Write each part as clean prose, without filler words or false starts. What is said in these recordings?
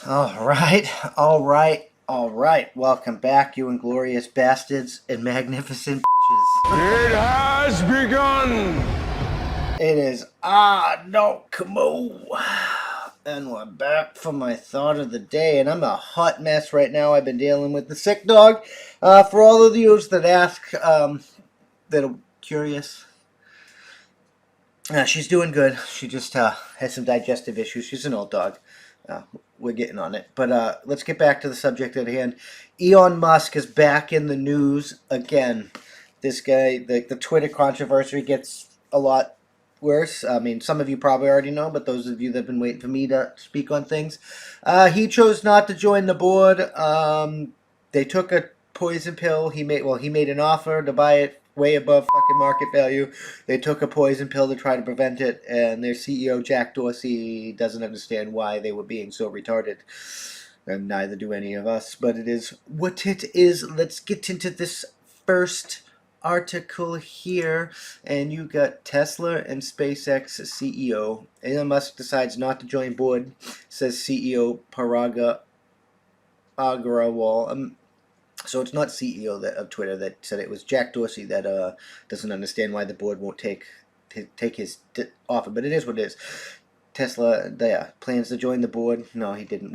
All right, all right, all right. Welcome back, you inglorious bastards and magnificent bitches. It has begun! It is no Kamo, and we're back for my thought of the day. And I'm a hot mess right now. I've been dealing with the sick dog. For all of you that ask, that are curious, she's doing good. She just has some digestive issues. She's an old dog. We're getting on it. But let's get back to the subject at hand. Elon Musk is back in the news again. This guy, the Twitter controversy gets a lot worse. I mean, some of you probably already know, but those of you that have been waiting for me to speak on things, he chose not to join the board. They took a poison pill. He made an offer to buy it way above fucking market value. They took a poison pill to try to prevent it, and their CEO Jack Dorsey doesn't understand why they were being so retarded. And neither do any of us, but it is what it is. Let's get into this first article here. And you got Tesla and SpaceX CEO. Elon Musk decides not to join board, says CEO Paraga Agrawal. So it's not CEO of Twitter that said it. Was Jack Dorsey that doesn't understand why the board won't take his offer, but it is what it is. Tesla, plans to join the board. No, he didn't.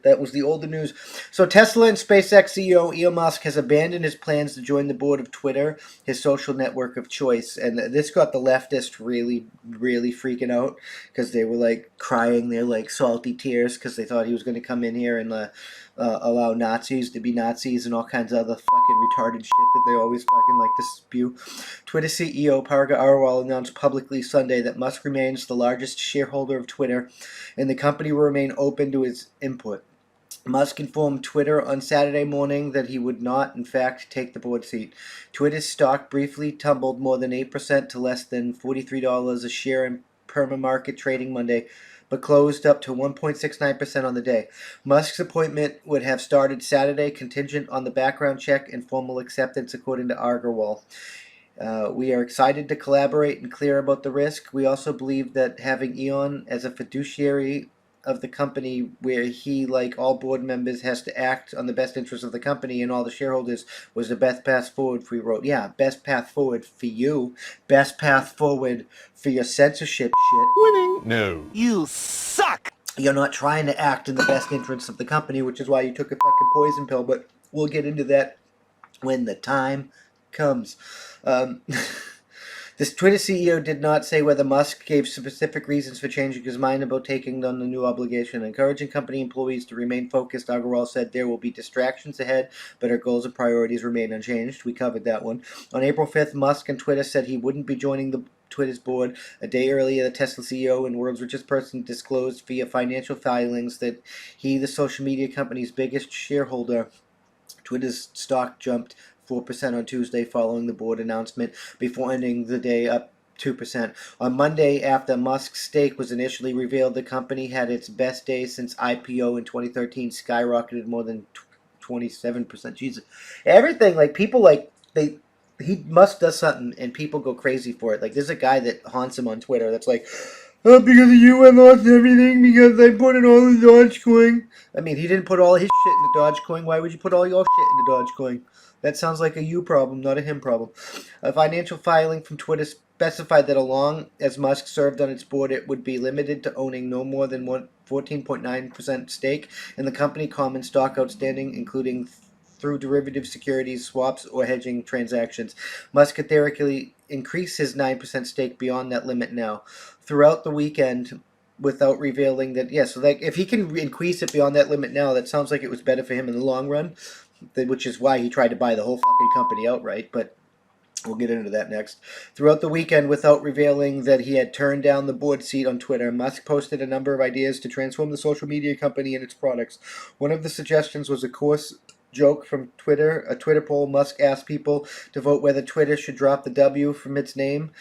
That was the older news. So Tesla and SpaceX CEO Elon Musk has abandoned his plans to join the board of Twitter, his social network of choice. And this got the leftists really, really freaking out because they were like crying their like salty tears because they thought he was going to come in here and allow Nazis to be Nazis and all kinds of other fucking retarded shit that they always fucking like to spew. Twitter CEO Parag Agrawal announced publicly Sunday that Musk remains the largest shareholder of Twitter, and the company will remain open to his input. Musk informed Twitter on Saturday morning that he would not, in fact, take the board seat. Twitter's stock briefly tumbled more than 8% to less than $43 a share in perma-market trading Monday, but closed up to 1.69% on the day. Musk's appointment would have started Saturday, contingent on the background check and formal acceptance, according to Agrawal. We are excited to collaborate and clear about the risk. We also believe that having Elon as a fiduciary of the company, where he, like all board members, has to act on the best interest of the company and all the shareholders, was the best path forward. We wrote, best path forward for you, best path forward for your censorship shit. Winning? No. You suck! You're not trying to act in the best interest of the company, which is why you took a fucking poison pill, but we'll get into that when the time comes. This Twitter CEO did not say whether Musk gave specific reasons for changing his mind about taking on the new obligation. Encouraging company employees to remain focused, Agrawal said there will be distractions ahead, but our goals and priorities remain unchanged. We covered that one. On April 5th, Musk and Twitter said he wouldn't be joining the Twitter's board. A day earlier, the Tesla CEO and world's richest person disclosed via financial filings that he, the social media company's biggest shareholder, Twitter's stock jumped 4% on Tuesday following the board announcement, before ending the day up 2%. On Monday, after Musk's stake was initially revealed, the company had its best day since IPO in 2013, skyrocketed more than 27%. Jesus. Everything, like, people, like, Musk does something and people go crazy for it. Like, there's a guy that haunts him on Twitter that's like, oh, because of you, I lost everything because I put in all the Dogecoin. I mean, he didn't put all his shit into Dogecoin. Why would you put all your shit into Dogecoin? That sounds like a you problem, not a him problem. A financial filing from Twitter specified that along as Musk served on its board, it would be limited to owning no more than 14.9% stake in the company common stock outstanding, including through derivative securities, swaps, or hedging transactions. Musk could theoretically increase his 9% stake beyond that limit now. Throughout the weekend, without revealing that, so like if he can increase it beyond that limit now, that sounds like it was better for him in the long run, which is why he tried to buy the whole fucking company outright, but we'll get into that next. Throughout the weekend, without revealing that he had turned down the board seat on Twitter, Musk posted a number of ideas to transform the social media company and its products. One of the suggestions was a course joke from Twitter. A Twitter poll, Musk asked people to vote whether Twitter should drop the W from its name.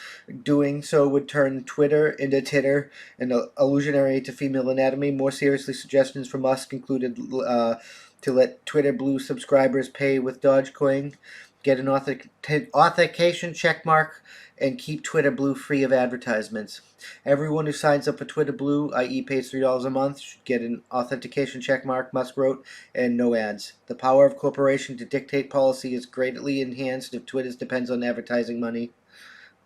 Doing so would turn Twitter into Titter, an illusionary to female anatomy. More seriously, suggestions from Musk included to let Twitter Blue subscribers pay with Dogecoin, Get an authentication check mark and keep Twitter Blue free of advertisements. Everyone who signs up for Twitter Blue, i.e. pays $3 a month, should get an authentication check mark, Musk wrote, and no ads. The power of corporation to dictate policy is greatly enhanced if Twitter depends on advertising money.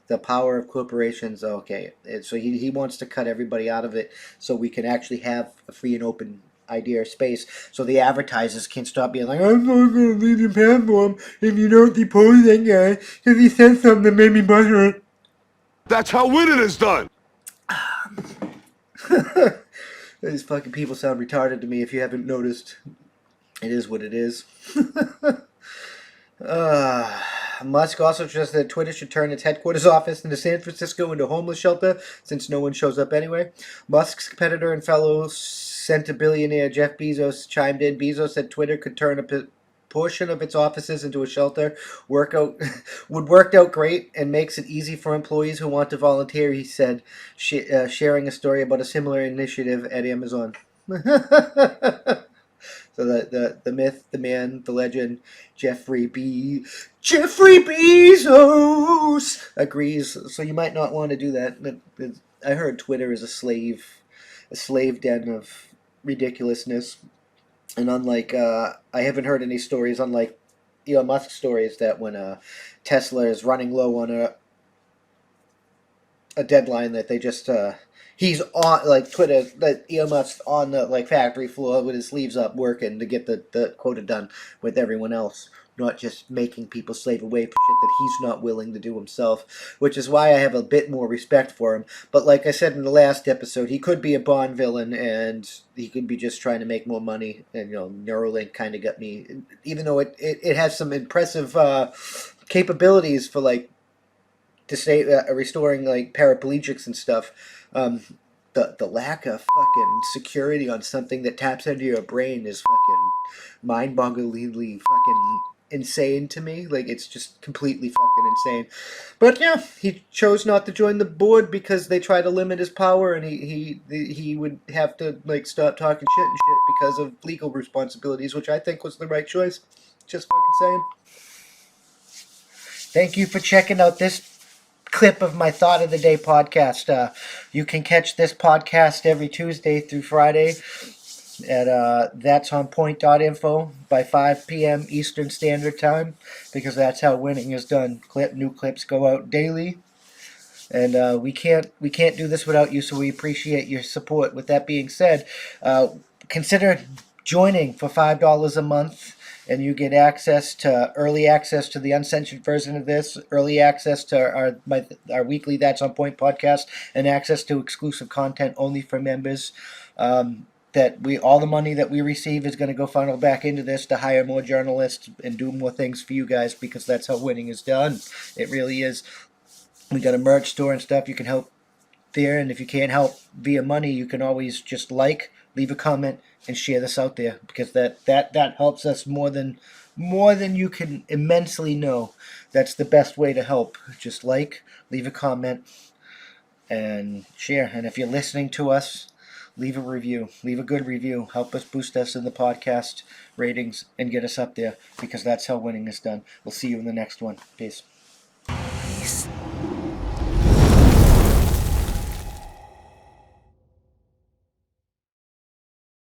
The power of corporations, okay. So he wants to cut everybody out of it so we can actually have a free and open idea space so the advertisers can stop being like, I'm not going to leave your platform if you don't depose that guy because he said something that made me butthurt. That's how winning is done. These fucking people sound retarded to me if you haven't noticed. It is what it is. Musk also suggested that Twitter should turn its headquarters office into San Francisco into a homeless shelter since no one shows up anyway. Musk's competitor and fellow centibillionaire Jeff Bezos chimed in. Bezos said Twitter could turn a portion of its offices into a shelter. Would work out great and makes it easy for employees who want to volunteer, he said, sharing a story about a similar initiative at Amazon. So the myth, the man, the legend, Jeffrey Bezos agrees. So you might not want to do that. I heard Twitter is a slave den of ridiculousness. And unlike, I haven't heard any stories, unlike Elon Musk stories, that when Tesla is running low on a deadline, that they just he's on, like, Twitter, that Elon Musk's on the, like, factory floor with his sleeves up working to get the quota done with everyone else, not just making people slave away for shit that he's not willing to do himself, which is why I have a bit more respect for him. But like I said in the last episode, he could be a Bond villain and he could be just trying to make more money, and Neuralink kind of got me, even though it has some impressive capabilities for, like, to say restoring, like, paraplegics and stuff. The lack of fucking security on something that taps into your brain is fucking mind-bogglingly fucking insane to me. Like, it's just completely fucking insane. But yeah, he chose not to join the board because they try to limit his power, and he would have to, like, stop talking shit and shit because of legal responsibilities, which I think was the right choice. Just fucking saying. Thank you for checking out this clip of my Thought of the Day podcast. You can catch this podcast every Tuesday through Friday at that'sonpoint.info by 5 p.m. Eastern Standard Time, because that's how winning is done. New clips go out daily, and we can't do this without you, so we appreciate your support. With that being said, consider joining for $5 a month, and you get early access to the uncensored version of this, early access to our weekly That's On Point podcast, and access to exclusive content only for members. All the money that we receive is going to go funnel back into this to hire more journalists and do more things for you guys, because that's how winning is done. It really is. We got a merch store and stuff. You can help there, and if you can't help via money, you can always just leave a comment, and share this out there, because that helps us more than you can immensely know. That's the best way to help. Just leave a comment, and share. And if you're listening to us, leave a review. Leave a good review. Help us boost us in the podcast ratings and get us up there, because that's how winning is done. We'll see you in the next one. Peace.